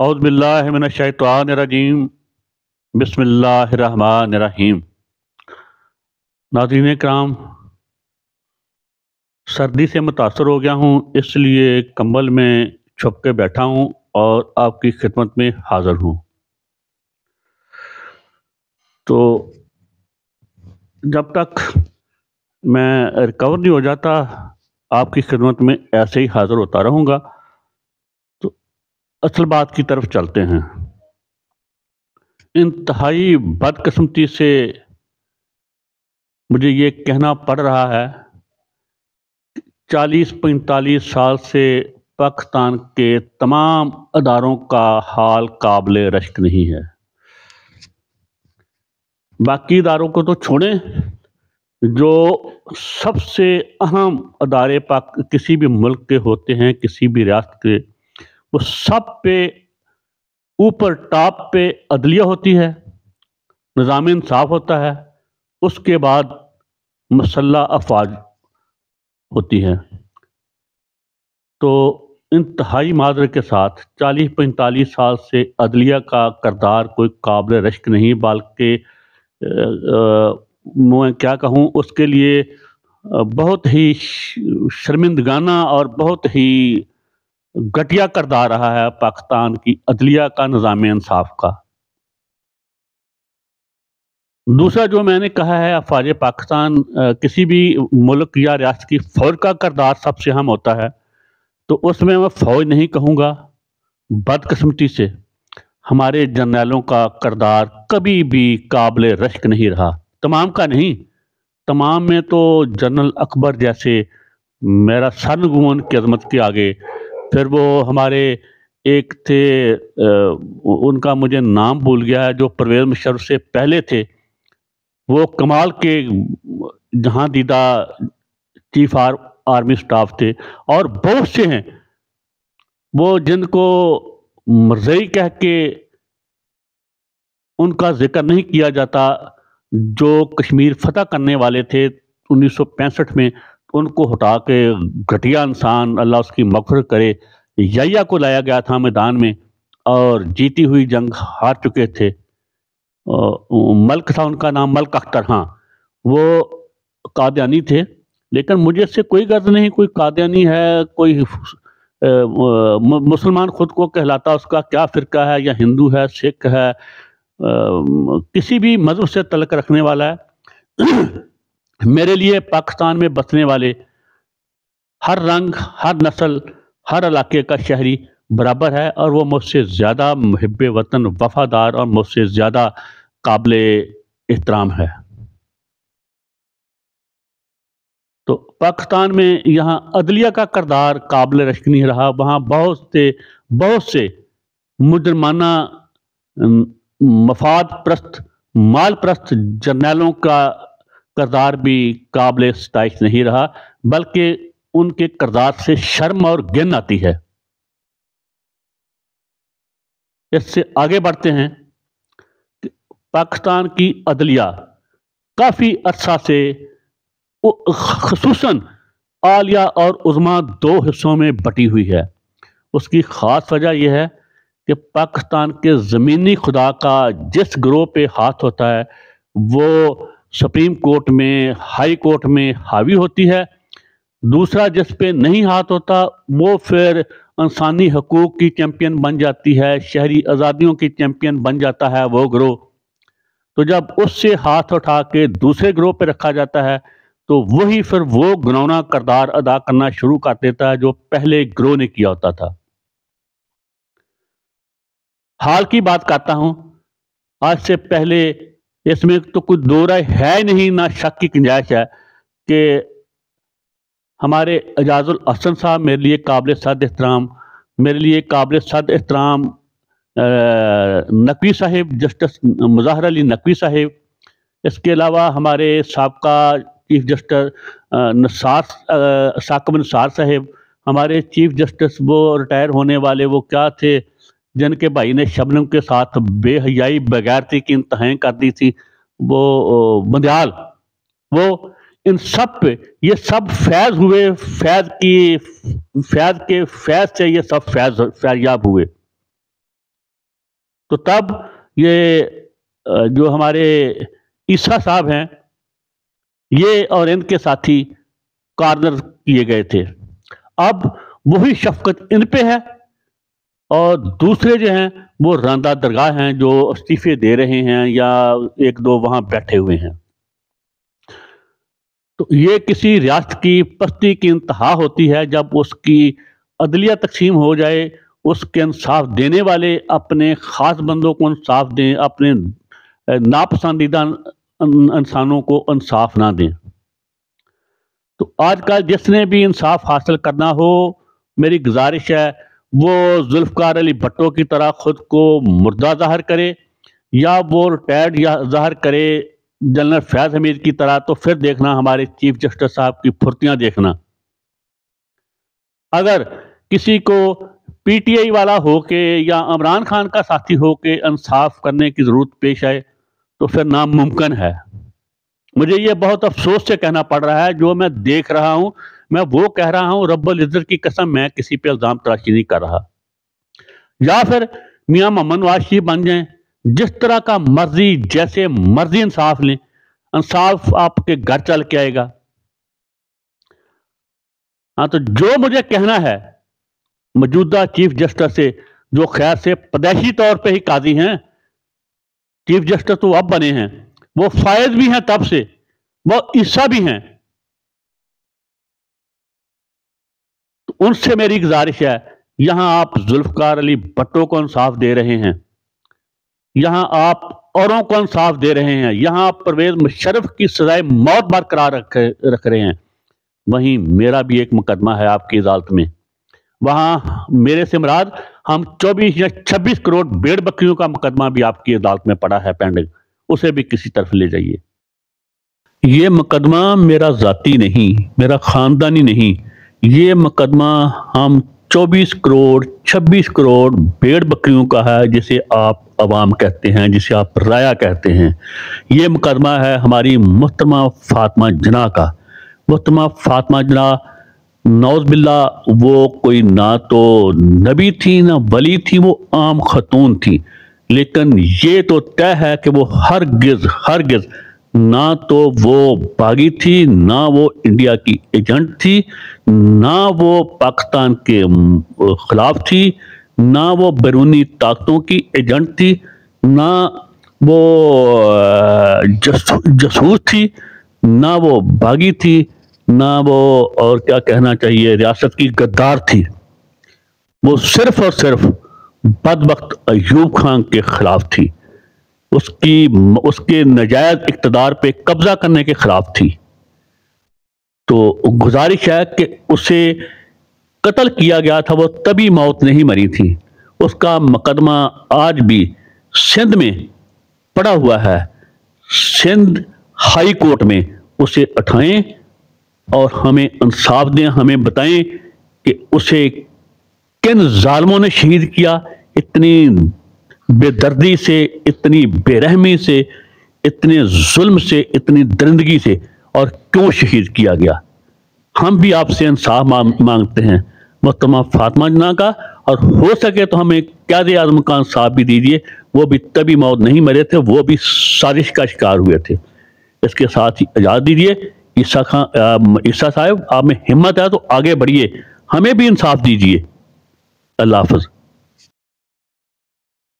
اعوذ باللہ من الشیطان الرجیم بسم اللہ الرحمن الرحیم۔ ناظرین کرام، سردی سے متاثر ہو گیا ہوں، اس لیے کمبل میں چھپ کے بیٹھا ہوں اور آپ کی خدمت میں حاضر ہوں۔ تو جب تک میں ریکور نہیں ہو جاتا آپ کی خدمت میں ایسے ہی حاضر ہوتا رہوں گا۔ تو اصل بات کی طرف چلتے ہیں۔ انتہائی بدقسمتی سے مجھے یہ کہنا پڑ رہا ہے، 40-45 سال سے پاکستان کے تمام اداروں کا حال قابل رشک نہیں ہے۔ باقی اداروں کو تو چھوڑیں، جو سب سے اہم ادارے کسی بھی ملک کے ہوتے ہیں، کسی بھی ریاست کے، وہ سب پہ اوپر ٹاپ پہ عدلیہ ہوتی ہے، نظام انصاف ہوتا ہے، اس کے بعد مسلح افواج ہوتی ہے۔ تو انتہائی معذرت کے ساتھ 40-45 سال سے عدلیہ کا کردار کوئی قابل رشک نہیں، بلکہ میں کیا کہوں، اس کے لیے بہت ہی شرمندگانہ اور بہت ہی گھٹیا کردار رہا ہے پاکستان کی عدلیہ کا، نظام انصاف کا۔ دوسرا جو میں نے کہا ہے، افواج پاکستان کسی بھی ملک یا ریاست کی فوج کا کردار سب سے اہم ہوتا ہے، تو اس میں فوج نہیں کہوں گا۔ بدقسمتی سے ہمارے جرنیلوں کا کردار کبھی بھی قابل رشک نہیں رہا، تمام کا نہیں، تمام میں تو جنرل اکبر جیسے میرا سر نگوں ان کی عظمت کے آگے۔ پھر وہ ہمارے ایک تھے، ان کا مجھے نام بھول گیا ہے، جو پرویز مشرف سے پہلے تھے، وہ کمال کے جہاں دیدہ چیف آرمی سٹاف تھے، اور بہت سے ہیں وہ جن کو مرزئی کہہ کے ان کا ذکر نہیں کیا جاتا، جو کشمیر فتح کرنے والے تھے 1965 میں، ان کو ہٹا کے گھٹیا انسان، اللہ اس کی مغفرت کرے، یحییٰ کو لایا گیا تھا میدان میں، اور جیتی ہوئی جنگ ہار چکے تھے۔ ملک تھا ان کا نام، ملک اختر، ہاں، وہ قادیانی تھے۔ لیکن مجھے اس سے کوئی غرض نہیں، کوئی قادیانی ہے، کوئی مسلمان خود کو کہلاتا، اس کا کیا فرقہ ہے، یا ہندو ہے، سکھ ہے، کسی بھی مذہب سے تعلق رکھنے والا ہے، میرے لیے پاکستان میں بسنے والے ہر رنگ، ہر نسل، ہر علاقے کا شہری برابر ہے، اور وہ مجھ سے زیادہ محب وطن، وفادار، اور مجھ سے زیادہ قابل احترام ہے۔ تو پاکستان میں یہاں عدلیہ کا کردار قابل رشک نہیں رہا، وہاں بہت سے مجرمانہ، مفاد پرست، مال پرست جرنیلوں کا کردار بھی قابل ستائش نہیں رہا، بلکہ ان کے کردار سے شرم اور گن آتی ہے۔ اس سے آگے بڑھتے ہیں۔ پاکستان کی عدلیہ کافی عرصہ سے خصوصاً عالیہ اور عظمیٰ دو حصوں میں بٹی ہوئی ہے۔ اس کی خاص وجہ یہ ہے کہ پاکستان کے زمینی خدا کا جس گروہ پہ ہاتھ ہوتا ہے، وہ سپریم کورٹ میں، ہائی کورٹ میں حاوی ہوتی ہے۔ دوسرا جس پہ نہیں ہاتھ ہوتا، وہ پھر انسانی حقوق کی چیمپئن بن جاتی ہے، شہری آزادیوں کی چیمپئن بن جاتا ہے وہ گروہ۔ تو جب اس سے ہاتھ اٹھا کے دوسرے گروہ پہ رکھا جاتا ہے، تو وہی پھر وہ گنونا کردار ادا کرنا شروع کر دیتا ہے جو پہلے گروہ نے کیا ہوتا تھا۔ حال کی بات کرتا ہوں، آج سے پہلے اس میں تو کوئی دو رائے ہے نہیں، نہ شک کی گنجائش ہے، کہ ہمارے اعجاز الحسن صاحب میرے لیے قابل صد احترام نقوی صاحب، جسٹس مظاہر علی نقوی صاحب، اس کے علاوہ ہمارے سابقہ چیف جسٹس ثاقب نثار صاحب، ہمارے چیف جسٹس وہ ریٹائر ہونے والے، وہ کیا تھے جن کے بھائی نے شبنم کے ساتھ بے حیائی، بغیرتی کی انتہائیں کر دی تھی، وہ بندیال، وہ ان سب پہ یہ سب فیض ہوئے، فیض سے یہ سب فیض یاب ہوئے۔ تو تب یہ جو ہمارے عیسیٰ صاحب ہیں یہ اور ان کے ساتھی کارنر کیے گئے تھے. اب وہی شفقت ان پہ ہے اور دوسرے جو ہیں وہ راندہ درگاہ ہیں جو استعفے دے رہے ہیں یا ایک دو وہاں بیٹھے ہوئے ہیں. تو یہ کسی ریاست کی پستی کی انتہا ہوتی ہے جب اس کی عدلیہ تقسیم ہو جائے، اس کے انصاف دینے والے اپنے خاص بندوں کو انصاف دیں، اپنے ناپسندیدہ انسانوں کو انصاف نہ دیں. تو آج کل جس نے بھی انصاف حاصل کرنا ہو، میری گزارش ہے وہ ذوالفقار علی بھٹو کی طرح خود کو مردہ ظاہر کرے، یا وہ ریٹائرڈ یا ظاہر کرے جنرل فیاض حمید کی طرح. تو پھر دیکھنا ہمارے چیف جسٹس صاحب کی پھرتیاں دیکھنا. اگر کسی کو پی ٹی آئی والا ہو کے یا عمران خان کا ساتھی ہو کے انصاف کرنے کی ضرورت پیش آئے تو پھر ناممکن ہے. مجھے یہ بہت افسوس سے کہنا پڑ رہا ہے، جو میں دیکھ رہا ہوں میں وہ کہہ رہا ہوں، رب العزت کی قسم میں کسی پہ الزام تراشی نہیں کر رہا. یا پھر میاں محمد نواز شریف بن جائیں، جس طرح کا مرضی جیسے مرضی انصاف لیں، انصاف آپ کے گھر چل کے آئے گا. ہاں، تو جو مجھے کہنا ہے موجودہ چیف جسٹس سے، جو خیر سے پیدائشی طور پہ ہی قاضی ہیں، چیف جسٹس تو اب بنے ہیں، وہ فائز بھی ہیں تب سے، وہ عیسیٰ بھی ہیں. تو ان سے میری گزارش ہے، یہاں آپ ذوالفقار علی بھٹو کو انصاف دے رہے ہیں، یہاں آپ اوروں کو انصاف دے رہے ہیں، یہاں آپ پرویز مشرف کی سزائے موت برقرار رکھ رہے ہیں. وہیں میرا بھی ایک مقدمہ ہے آپ کی عدالت میں. وہاں میرے سے مراد ہم 24 یا 26 کروڑ بھیڑ بکریوں کا مقدمہ بھی آپ کی عدالت میں پڑا ہے پینڈنگ، اسے بھی کسی طرف لے جائیے. یہ مقدمہ میرا ذاتی نہیں، میرا خاندانی نہیں، یہ مقدمہ ہم 24 کروڑ 26 کروڑ بھیڑ بکریوں کا ہے، جسے آپ عوام کہتے ہیں، جسے آپ رایا کہتے ہیں. یہ مقدمہ ہے ہماری محترمہ فاطمہ جناح کا. محترمہ فاطمہ جناح نعوذ باللہ وہ کوئی نہ تو نبی تھی نہ ولی تھی، وہ عام خاتون تھی. لیکن یہ تو طے ہے کہ وہ ہرگز نہ تو وہ باغی تھی، نہ وہ انڈیا کی ایجنٹ تھی، نہ وہ پاکستان کے خلاف تھی، نہ وہ بیرونی طاقتوں کی ایجنٹ تھی، نہ وہ جاسوس تھی، نہ وہ باغی تھی، نہ وہ اور کیا کہنا چاہیے ریاست کی غدار تھی. وہ صرف اور صرف بدبخت ایوب خان کے خلاف تھی، اس کے ناجائز اقتدار پہ قبضہ کرنے کے خلاف تھی. تو گزارش ہے کہ اسے قتل کیا گیا تھا، وہ تبھی موت نہیں مری تھی. اس کا مقدمہ آج بھی سندھ میں پڑا ہوا ہے، سندھ ہائی کورٹ میں. اسے اٹھائیں اور ہمیں انصاف دیں، ہمیں بتائیں کہ اسے کن ظالموں نے شہید کیا، اتنی بے دردی سے، اتنی بے رحمی سے، اتنے ظلم سے، اتنی درندگی سے، اور کیوں شہید کیا گیا. ہم بھی آپ سے انصاف مانگتے ہیں محترمہ فاطمہ جناح کا، اور ہو سکے تو ہمیں قائد اعظم کا انصاف بھی دیجیے. وہ بھی تبھی موت نہیں مرے تھے، وہ بھی سازش کا شکار ہوئے تھے. اس کے ساتھ ہی اجازت دیجیے. عیسیٰ صاحب، آپ میں ہمت ہے تو آگے بڑھیے، ہمیں بھی انصاف دیجیے. اللہ حافظ.